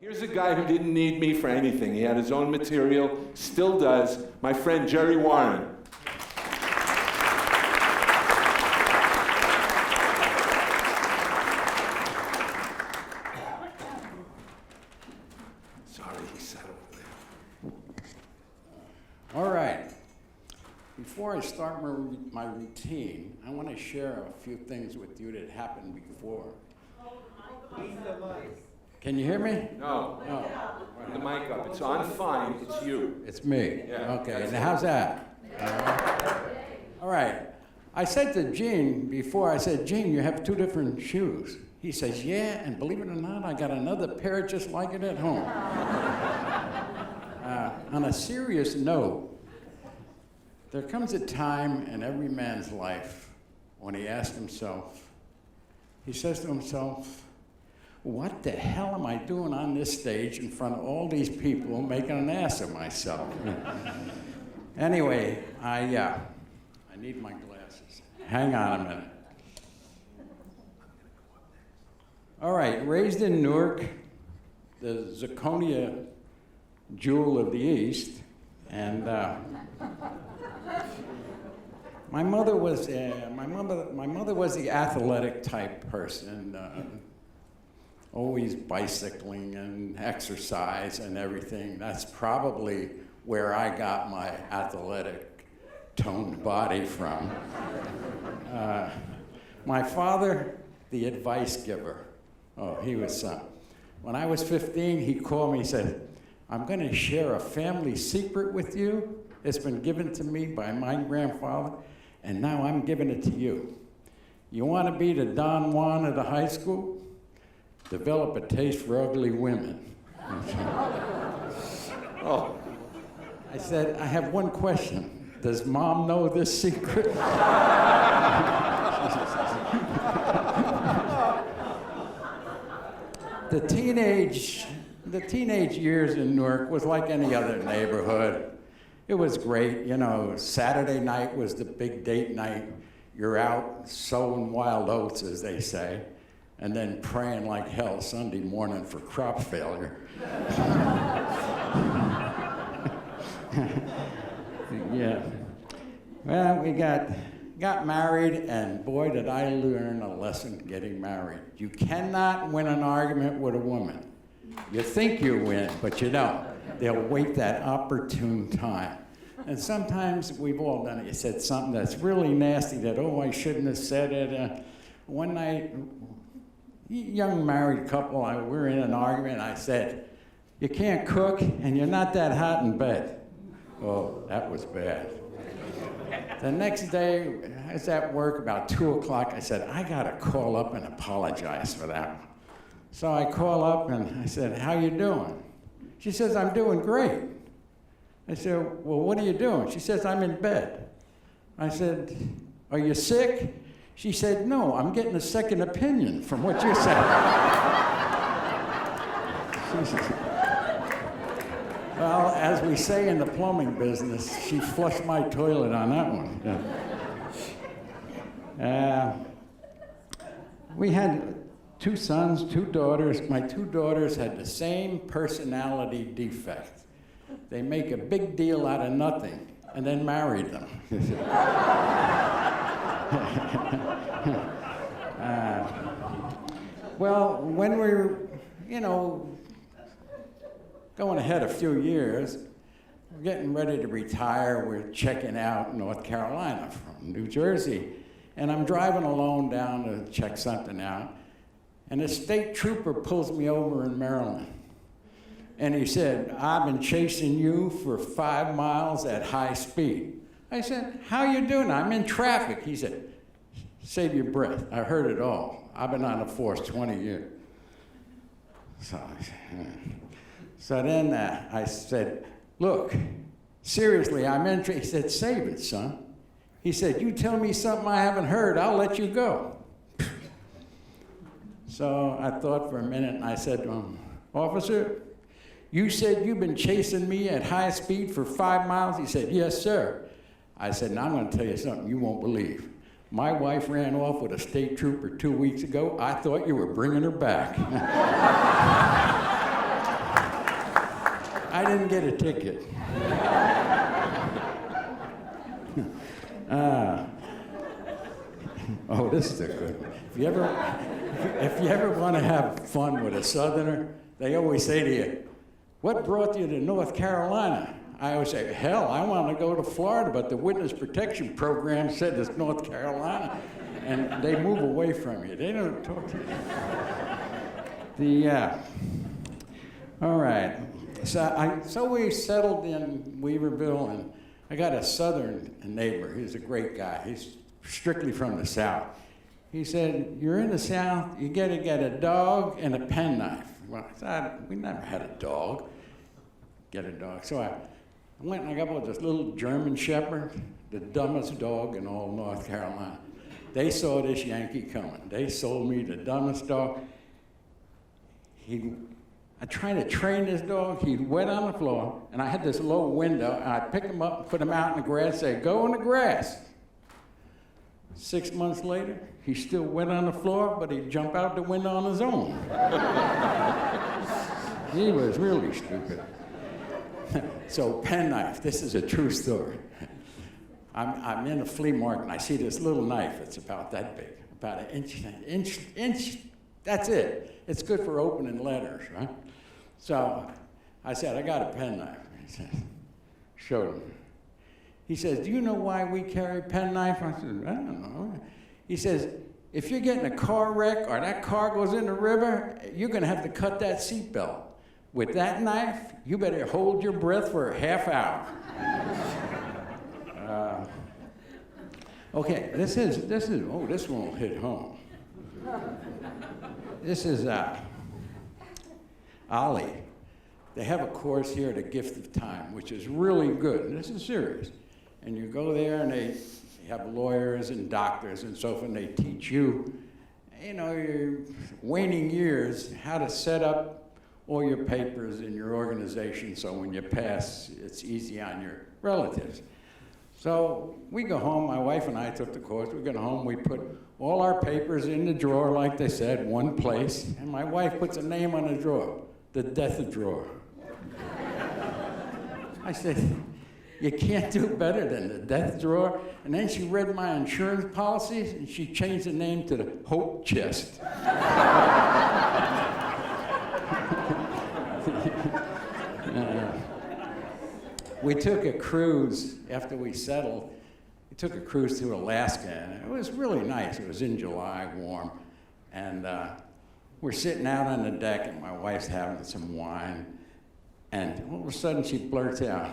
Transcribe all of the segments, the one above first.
Here's a guy who didn't need me for anything. He had his own material, still does. My friend Jerry Warren. Sorry, he sat over there. All right. Before I start my routine, I want to share a few things with you that happened before. Can you hear me? No. The mic up. It's on fine. It's you. It's me. Yeah, Okay. And how's that? All right. I said to Gene before, I said, Gene, you have two different shoes. He says, yeah, and believe it or not, I got another pair just like it at home. On a serious note, there comes a time in every man's life when he asks himself, he says to himself, what the hell am I doing on this stage in front of all these people making an ass of myself? Anyway, I need my glasses. Hang on a minute. All right, raised in Newark, the zirconia jewel of the East, and my mother was the athletic type person. Always bicycling and exercise and everything. That's probably where I got my athletic, toned body from. My father, the advice giver. Oh, he was some. When I was 15, he called me and said, I'm going to share a family secret with you. It's been given to me by my grandfather, and now I'm giving it to you. You want to be the Don Juan of the high school? Develop a taste for ugly women. Oh. I said, I have one question. Does Mom know this secret? The teenage years in Newark was like any other neighborhood. It was great, you know, Saturday night was the big date night. You're out sowing wild oats, as they say, and then praying like hell Sunday morning for crop failure. Yeah. Well, we got married, and boy, did I learn a lesson getting married. You cannot win an argument with a woman. You think you win, but you don't. They'll wait that opportune time. And sometimes we've all done it. You said something that's really nasty that, oh, I shouldn't have said it. One night, young married couple, we were in an argument. I said, you can't cook and you're not that hot in bed. Oh, that was bad. The next day, I was at work about 2 o'clock. I said, I got to call up and apologize for that one. So I call up and I said, how you doing? She says, I'm doing great. I said, well, what are you doing? She says, I'm in bed. I said, are you sick? She said, no, I'm getting a second opinion from what you said. Well, as we say in the plumbing business, she flushed my toilet on that one. Yeah. We had 2 sons, 2 daughters. My 2 daughters had the same personality defect. They make a big deal out of nothing and then married them. Well, when we were, going ahead a few years, we're getting ready to retire. We're checking out North Carolina from New Jersey. And I'm driving alone down to check something out. And a state trooper pulls me over in Maryland. And he said, I've been chasing you for 5 miles at high speed. I said, how you doing? I'm in traffic. He said, save your breath. I heard it all. I've been on the force 20 years. So then I said, look, seriously, I'm in traffic. He said, save it, son. He said, you tell me something I haven't heard, I'll let you go. So I thought for a minute, and I said to him, officer, you said you've been chasing me at high speed for 5 miles? He said, yes, sir. I said, now I'm going to tell you something you won't believe. My wife ran off with a state trooper 2 weeks ago. I thought you were bringing her back. I didn't get a ticket. Oh, this is a good one. If you ever want to have fun with a Southerner, they always say to you, "What brought you to North Carolina?" I always say, "Hell, I want to go to Florida, but the Witness Protection Program said it's North Carolina." And they move away from you. They don't talk to you. All right. So we settled in Weaverville, and I got a Southern neighbor. He's a great guy. He's strictly from the South. He said, "You're in the South, you got to get a dog and a penknife." Well, I said, we never had a dog. Get a dog. So I went and I got this little German Shepherd, the dumbest dog in all North Carolina. They saw this Yankee coming. They sold me the dumbest dog. I tried to train this dog. He'd wet on the floor, and I had this low window, and I'd pick him up, put him out in the grass, say, "Go in the grass." 6 months later, he still wet on the floor, but he'd jump out the window on his own. He was really stupid. So penknife, this is a true story. I'm in a flea market, and I see this little knife. It's about that big, about an inch. That's it. It's good for opening letters, right? So I said, "I got a penknife." He said, showed him. He says, "Do you know why we carry penknife?" I said, "I don't know." He says, "If you're getting a car wreck or that car goes in the river, you're going to have to cut that seatbelt. With that knife, you better hold your breath for a half hour." Okay, this won't hit home. This is Ollie. They have a course here, The Gift of Time, which is really good. And this is serious. And you go there, and they have lawyers and doctors and so forth, and they teach you, your waning years, how to set up all your papers in your organization so when you pass, it's easy on your relatives. So we go home, my wife and I took the course, we go home, we put all our papers in the drawer, like they said, one place, and my wife puts a name on the drawer, the death drawer. I said, "You can't do better than the death drawer." And then she read my insurance policies, and she changed the name to the hope chest. We took a cruise after we settled. We took a cruise to Alaska, and it was really nice. It was in July, warm. And we're sitting out on the deck, and my wife's having some wine. And all of a sudden, she blurts out,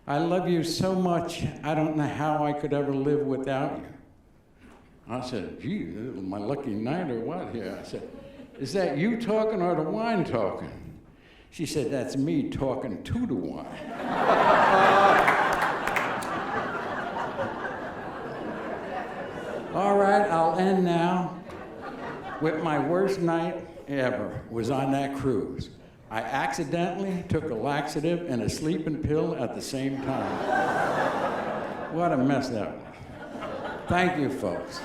"I love you so much, I don't know how I could ever live without you." I said, "Gee, this is my lucky night or what here?" I said, "Is that you talking or the wine talking?" She said, "That's me talking to the wine." All right, I'll end now with my worst night ever was on that cruise. I accidentally took a laxative and a sleeping pill at the same time. What a mess that was. Thank you, folks.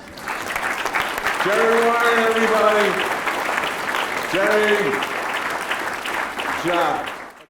Jerry Warren, everybody. Jerry, good job.